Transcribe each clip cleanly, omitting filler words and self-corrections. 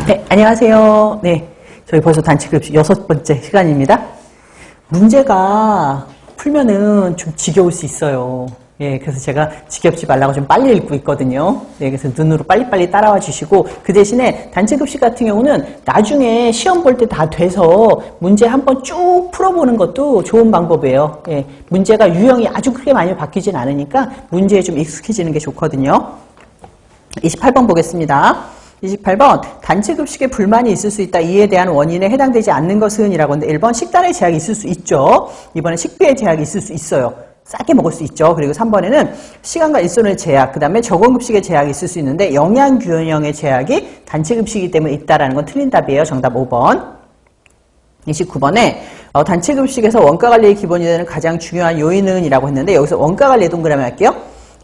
네, 안녕하세요. 네, 저희 벌써 단체급식 6번째 시간입니다. 문제가 풀면은 좀 지겨울 수 있어요. 예, 그래서 제가 지겹지 말라고 좀 빨리 읽고 있거든요. 네, 그래서 눈으로 빨리빨리 따라와 주시고, 그 대신에 단체급식 같은 경우는 나중에 시험 볼 때 다 돼서 문제 한번 쭉 풀어보는 것도 좋은 방법이에요. 예, 문제가 유형이 아주 크게 많이 바뀌진 않으니까 문제에 좀 익숙해지는 게 좋거든요. 28번 보겠습니다. 28번, 단체급식에 불만이 있을 수 있다. 이에 대한 원인에 해당되지 않는 것은? 이라고 하는데 1번, 식단의 제약이 있을 수 있죠. 2번은 식비의 제약이 있을 수 있어요. 싸게 먹을 수 있죠. 그리고 3번에는 시간과 일손의 제약, 그 다음에 적응급식의 제약이 있을 수 있는데 영양균형의 제약이 단체급식이기 때문에 있다라는 건 틀린 답이에요. 정답 5번. 29번에 단체급식에서 원가관리의 기본이 되는 가장 중요한 요인은? 이라고 했는데 여기서 원가관리 동그라미 할게요.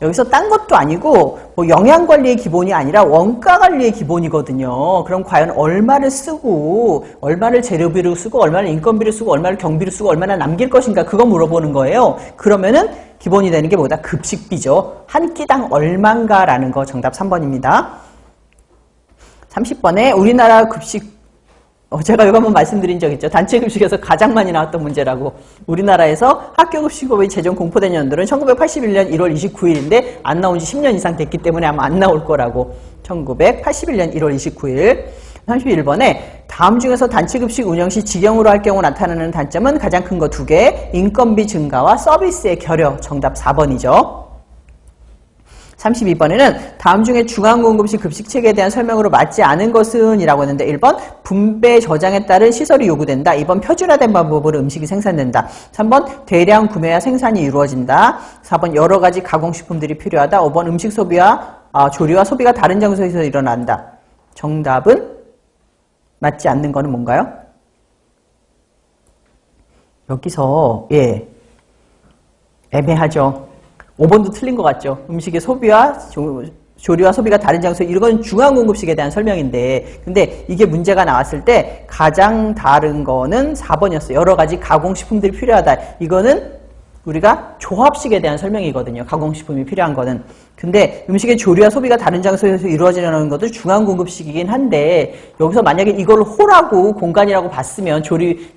여기서 딴 것도 아니고 뭐 영양관리의 기본이 아니라 원가관리의 기본이거든요. 그럼 과연 얼마를 쓰고 얼마를 재료비로 쓰고 얼마를 인건비로 쓰고 얼마를 경비로 쓰고 얼마나 남길 것인가 그거 물어보는 거예요. 그러면은 기본이 되는 게 뭐다? 급식비죠. 한 끼당 얼만가라는 거. 정답 3번입니다. 30번에 우리나라 급식 제가 이거 한번 말씀드린 적 있죠. 단체급식에서 가장 많이 나왔던 문제라고. 우리나라에서 학교급식법이 제정 공포된 연도는 1981년 1월 29일인데 안 나온 지 10년 이상 됐기 때문에 아마 안 나올 거라고. 1981년 1월 29일. 31번에 다음 중에서 단체급식 운영 시 직영으로 할 경우 나타나는 단점은 가장 큰 거 2개. 인건비 증가와 서비스의 결여. 정답 4번이죠. 32번에는 다음 중에 중앙공급식 급식체계에 대한 설명으로 맞지 않은 것은? 이라고 했는데 1번 분배 저장에 따른 시설이 요구된다. 2번 표준화된 방법으로 음식이 생산된다. 3번 대량 구매와 생산이 이루어진다. 4번 여러 가지 가공식품들이 필요하다. 5번 음식 소비와 조리와 소비가 다른 장소에서 일어난다. 정답은 맞지 않는 거는 뭔가요? 여기서 애매하죠. 5번도 틀린 것 같죠. 음식의 소비와 조리와 소비가 다른 장소, 이건 중앙공급식에 대한 설명인데 근데 이게 문제가 나왔을 때 가장 다른 거는 4번이었어요. 여러 가지 가공식품들이 필요하다. 이거는 우리가 조합식에 대한 설명이거든요. 가공식품이 필요한 거는. 근데 음식의 조리와 소비가 다른 장소에서 이루어지는 것도 중앙공급식이긴 한데 여기서 만약에 이걸 홀하고 공간이라고 봤으면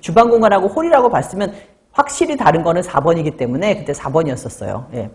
주방 공간하고 홀이라고 봤으면 확실히 다른 거는 4번이기 때문에 그때 4번이었었어요. 예.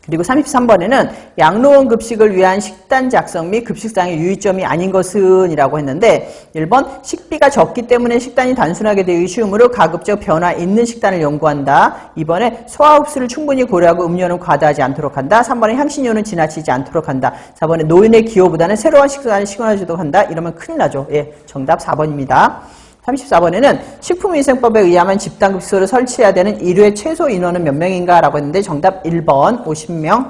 그리고 33번에는 양로원 급식을 위한 식단 작성 및 급식상의 유의점이 아닌 것은? 이라고 했는데 1번 식비가 적기 때문에 식단이 단순하게 되기 쉬우므로 가급적 변화 있는 식단을 연구한다. 2번에 소화 흡수를 충분히 고려하고 음료는 과다하지 않도록 한다. 3번에 향신료는 지나치지 않도록 한다. 4번에 노인의 기호보다는 새로운 식단을 시도하도록 한다. 이러면 큰일 나죠. 예, 정답 4번입니다. 34번에는 식품위생법에 의하면 집단급식소를 설치해야 되는 일회 최소 인원은 몇 명인가? 라고 했는데 정답 1번 50명.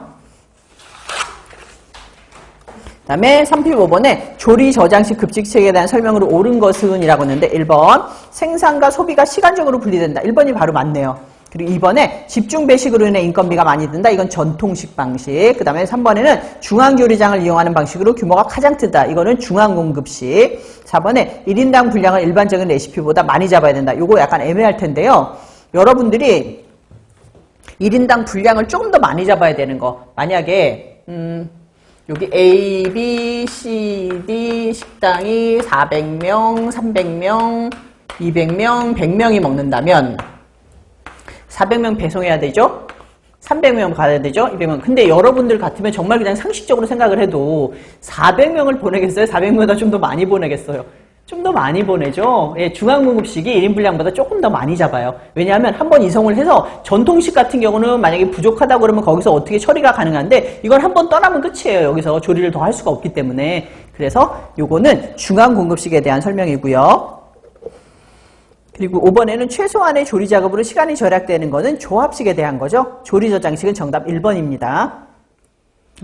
그 다음에 35번에 조리 저장식 급식체계에 대한 설명으로 옳은 것은? 이라고 했는데 1번 생산과 소비가 시간적으로 분리된다. 1번이 바로 맞네요. 그리고 2번에 집중 배식으로 인해 인건비가 많이 든다. 이건 전통식 방식. 그 다음에 3번에는 중앙요리장을 이용하는 방식으로 규모가 가장 크다. 이거는 중앙공급식. 4번에 1인당 분량을 일반적인 레시피보다 많이 잡아야 된다. 이거 약간 애매할 텐데요. 여러분들이 1인당 분량을 조금 더 많이 잡아야 되는 거. 만약에 여기 A, B, C, D 식당이 400명, 300명, 200명, 100명이 먹는다면 400명 배송해야 되죠? 300명 가야 되죠? 200명. 근데 여러분들 같으면 정말 그냥 상식적으로 생각을 해도 400명을 보내겠어요? 400명보다 좀 더 많이 보내겠어요? 좀 더 많이 보내죠? 예, 중앙공급식이 1인 분량보다 조금 더 많이 잡아요. 왜냐하면 한번 이송을 해서 전통식 같은 경우는 만약에 부족하다고 그러면 거기서 어떻게 처리가 가능한데 이건 한번 떠나면 끝이에요. 여기서 조리를 더 할 수가 없기 때문에. 그래서 요거는 중앙공급식에 대한 설명이고요. 그리고 5번에는 최소한의 조리 작업으로 시간이 절약되는 것은 조합식에 대한 거죠. 조리 저장식은 정답 1번입니다.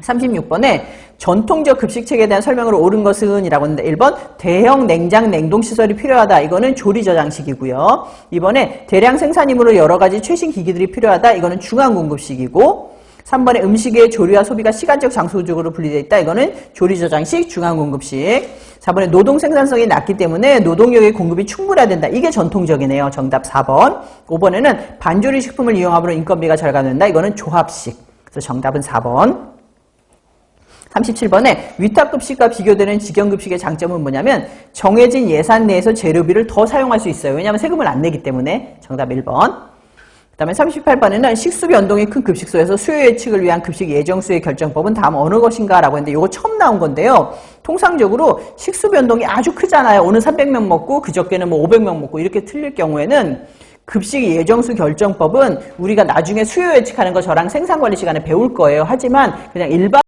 36번에 전통적 급식체계에 대한 설명으로 옳은 것은? 이라고 했는데 1번 대형 냉장 냉동시설이 필요하다. 이거는 조리 저장식이고요. 2번에 대량 생산이므로 여러 가지 최신 기기들이 필요하다. 이거는 중앙공급식이고 3번에 음식의 조리와 소비가 시간적 장소적으로 분리되어 있다. 이거는 조리 저장식 중앙공급식. 4번에 노동 생산성이 낮기 때문에 노동력의 공급이 충분해야 된다. 이게 전통적이네요. 정답 4번. 5번에는 반조리 식품을 이용함으로 인건비가 절감된다. 이거는 조합식. 그래서 정답은 4번. 37번에 위탁급식과 비교되는 직영급식의 장점은 뭐냐면 정해진 예산 내에서 재료비를 더 사용할 수 있어요. 왜냐하면 세금을 안 내기 때문에. 정답 1번. 그 다음에 38번에는 식수 변동이 큰 급식소에서 수요 예측을 위한 급식 예정수의 결정법은 다음 어느 것인가 라고 했는데 이거 처음 나온 건데요. 통상적으로 식수 변동이 아주 크잖아요. 오늘 300명 먹고 그저께는 뭐 500명 먹고 이렇게 틀릴 경우에는 급식 예정수 결정법은 우리가 나중에 수요 예측하는 거 저랑 생산관리 시간에 배울 거예요. 하지만 그냥 일반